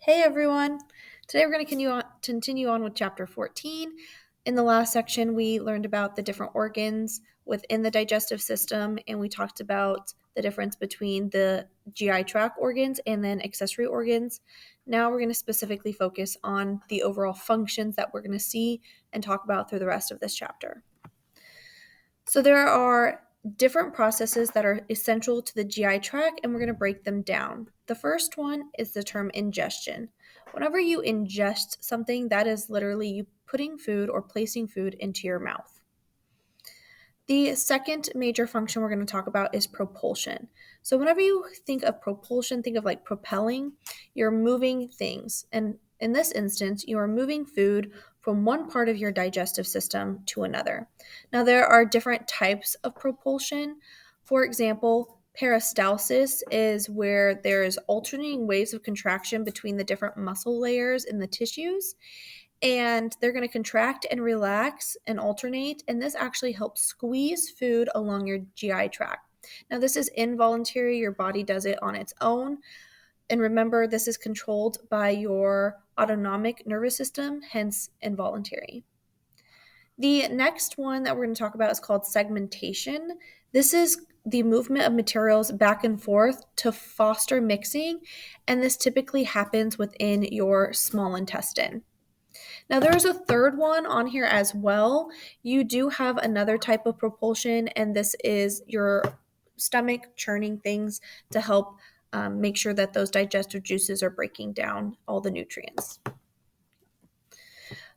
Hey everyone! Today we're going to continue on with chapter 14. In the last section, we learned about the different organs within the digestive system, and we talked about the difference between the GI tract organs and then accessory organs. Now we're going to specifically focus on the overall functions that we're going to see and talk about through the rest of this chapter. So there are different processes that are essential to the GI tract, and we're going to break them down. The first one is the term ingestion. Whenever you ingest something, that is literally you putting food or placing food into your mouth. The second major function we're going to talk about is propulsion. So whenever you think of propulsion, think of like propelling, you're moving things. And in this instance, you are moving food from one part of your digestive system to another. Now, there are different types of propulsion. For example, peristalsis is where there is alternating waves of contraction between the different muscle layers in the tissues, and they're going to contract and relax and alternate, and this actually helps squeeze food along your GI tract. Now, this is involuntary, your body does it on its own, and remember, this is controlled by your autonomic nervous system, hence involuntary. The next one that we're going to talk about is called segmentation. This is the movement of materials back and forth to foster mixing, and this typically happens within your small intestine. Now, there's a third one on here as well. You do have another type of propulsion, and this is your stomach churning things to help make sure that those digestive juices are breaking down all the nutrients.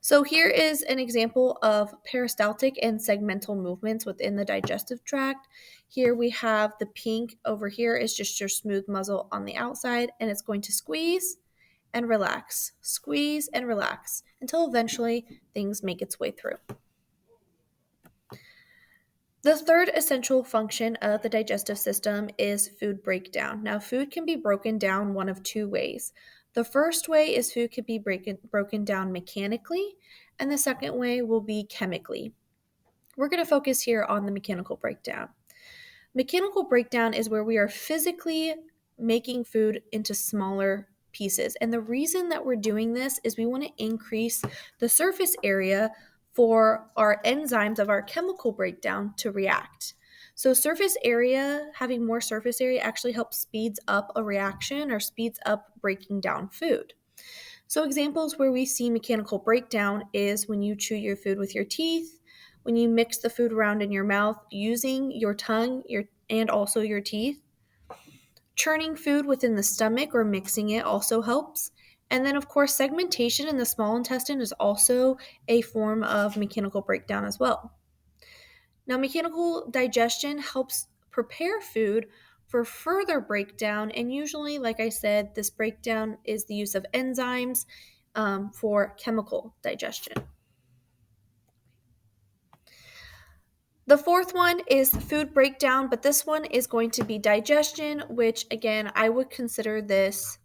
So here is an example of peristaltic and segmental movements within the digestive tract. Here we have the pink over here is just your smooth muscle on the outside, and it's going to squeeze and squeeze and relax until eventually things make its way through. The third essential function of the digestive system is food breakdown. Now, food can be broken down one of two ways. The first way is food can be broken down mechanically, and the second way will be chemically. We're going to focus here on the mechanical breakdown. Mechanical breakdown is where we are physically making food into smaller pieces. And the reason that we're doing this is we want to increase the surface area for our enzymes of our chemical breakdown to react. So having more surface area actually helps speeds up a reaction or speeds up breaking down food. So examples where we see mechanical breakdown is when you chew your food with your teeth, when you mix the food around in your mouth using your tongue and also your teeth. Churning food within the stomach or mixing it also helps. And then, of course, segmentation in the small intestine is also a form of mechanical breakdown as well. Now, mechanical digestion helps prepare food for further breakdown. And usually, like I said, this breakdown is the use of enzymes for chemical digestion. The fourth one is food breakdown, but this one is going to be digestion, which again, I would consider this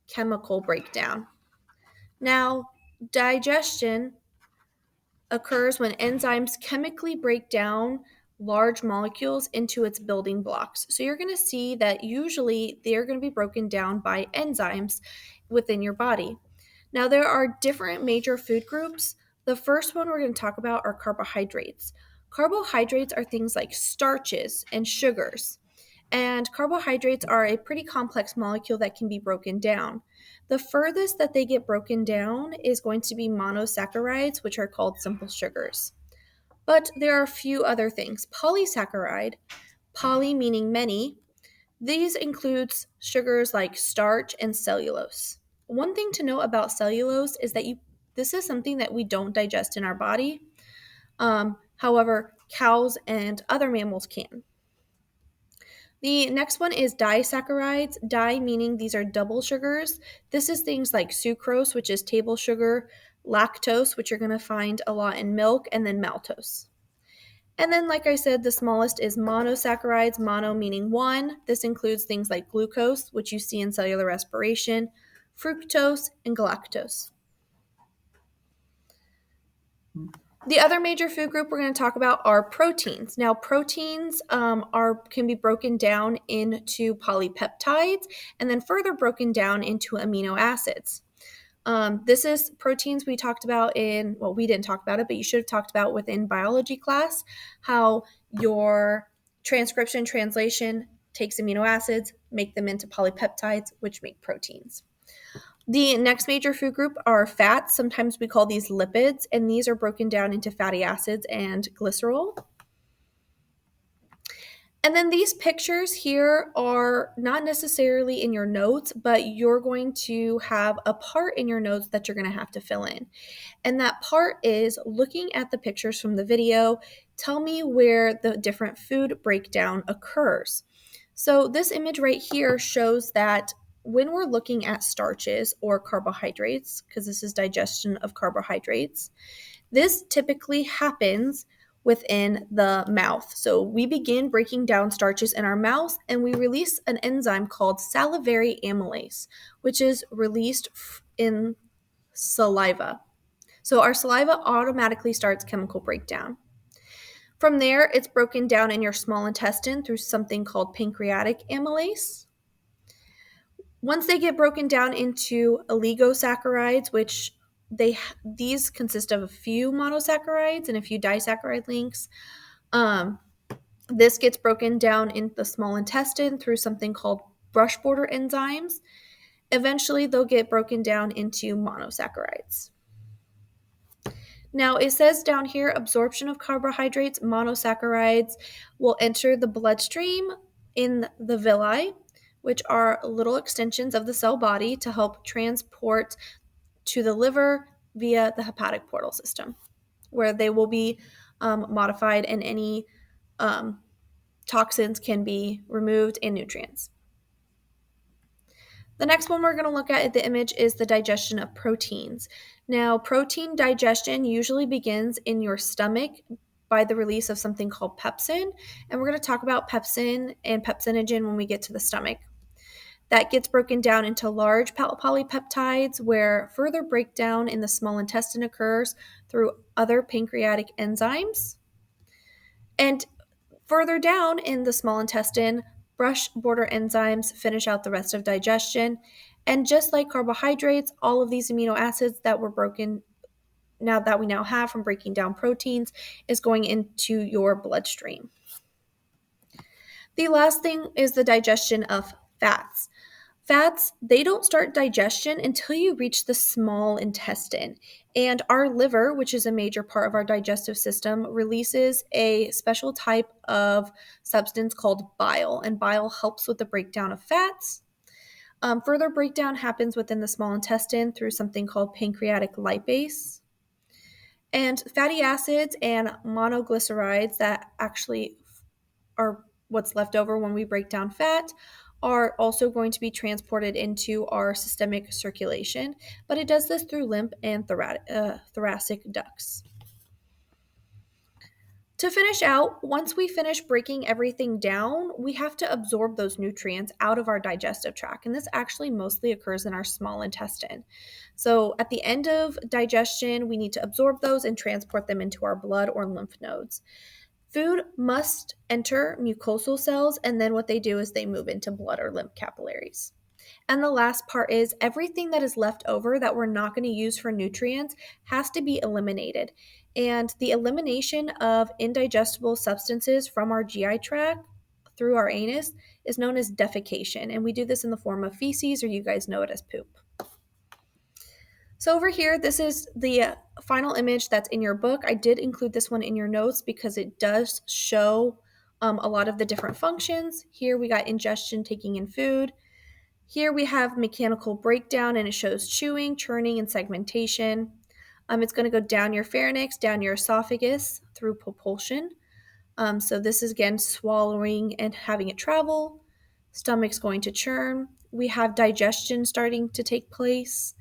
chemical breakdown. Now, digestion occurs when enzymes chemically break down large molecules into its building blocks. So you're going to see that usually they're going to be broken down by enzymes within your body. Now, there are different major food groups. The first one we're going to talk about are carbohydrates. Carbohydrates are things like starches and sugars. And carbohydrates are a pretty complex molecule that can be broken down. The furthest that they get broken down is going to be monosaccharides, which are called simple sugars. But there are a few other things. Polysaccharide, poly meaning many, these includes sugars like starch and cellulose. One thing to know about cellulose is that this is something that we don't digest in our body. However, cows and other mammals can. The next one is disaccharides. Di meaning these are double sugars. This is things like sucrose, which is table sugar, lactose, which you're going to find a lot in milk, and then maltose. And then, like I said, the smallest is monosaccharides, mono meaning one. This includes things like glucose, which you see in cellular respiration, fructose, and galactose. The other major food group we're going to talk about are proteins. Now, proteins can be broken down into polypeptides and then further broken down into amino acids. This is proteins we talked about we didn't talk about it, but you should have talked about within biology class, how your transcription translation takes amino acids, make them into polypeptides, which make proteins. The next major food group are fats. Sometimes we call these lipids, and these are broken down into fatty acids and glycerol. And then these pictures here are not necessarily in your notes, but you're going to have a part in your notes that you're going to have to fill in. And that part is looking at the pictures from the video, tell me where the different food breakdown occurs. So this image right here shows that when we're looking at starches or carbohydrates, because this is digestion of carbohydrates, this typically happens within the mouth. So we begin breaking down starches in our mouth and we release an enzyme called salivary amylase, which is released in saliva. So our saliva automatically starts chemical breakdown. From there, it's broken down in your small intestine through something called pancreatic amylase. Once they get broken down into oligosaccharides, which these consist of a few monosaccharides and a few disaccharide links, this gets broken down in the small intestine through something called brush border enzymes. Eventually, they'll get broken down into monosaccharides. Now, it says down here, absorption of carbohydrates, monosaccharides will enter the bloodstream in the villi, which are little extensions of the cell body to help transport to the liver via the hepatic portal system, where they will be modified and any toxins can be removed and nutrients. The next one we're going to look at the image is the digestion of proteins. Now, protein digestion usually begins in your stomach by the release of something called pepsin, and we're going to talk about pepsin and pepsinogen when we get to the stomach. That gets broken down into large polypeptides, where further breakdown in the small intestine occurs through other pancreatic enzymes. And further down in the small intestine, brush border enzymes finish out the rest of digestion. And just like carbohydrates, all of these amino acids that were broken that we now have from breaking down proteins is going into your bloodstream. The last thing is the digestion of fats. Fats, they don't start digestion until you reach the small intestine. And our liver, which is a major part of our digestive system, releases a special type of substance called bile. And bile helps with the breakdown of fats. Further breakdown happens within the small intestine through something called pancreatic lipase. And fatty acids and monoglycerides that actually are what's left over when we break down fat are also going to be transported into our systemic circulation, but it does this through lymph and thoracic ducts. To finish out, once we finish breaking everything down, we have to absorb those nutrients out of our digestive tract, and this actually mostly occurs in our small intestine. So at the end of digestion, we need to absorb those and transport them into our blood or lymph nodes. Food must enter mucosal cells, and then what they do is they move into blood or lymph capillaries. And the last part is everything that is left over that we're not going to use for nutrients has to be eliminated. And the elimination of indigestible substances from our GI tract through our anus is known as defecation. And we do this in the form of feces, or you guys know it as poop. So over here, this is the final image that's in your book. I did include this one in your notes because it does show a lot of the different functions. Here we got ingestion, taking in food. Here we have mechanical breakdown, and it shows chewing, churning, and segmentation. It's going to go down your pharynx, down your esophagus through propulsion. So this is, again, swallowing and having it travel. Stomach's going to churn. We have digestion starting to take place,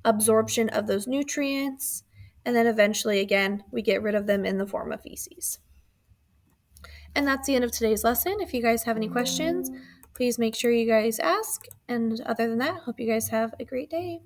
absorption of those nutrients, and then eventually, again, we get rid of them in the form of feces. And that's the end of today's lesson. If you guys have any questions, please make sure you guys ask. And other than that, hope you guys have a great day.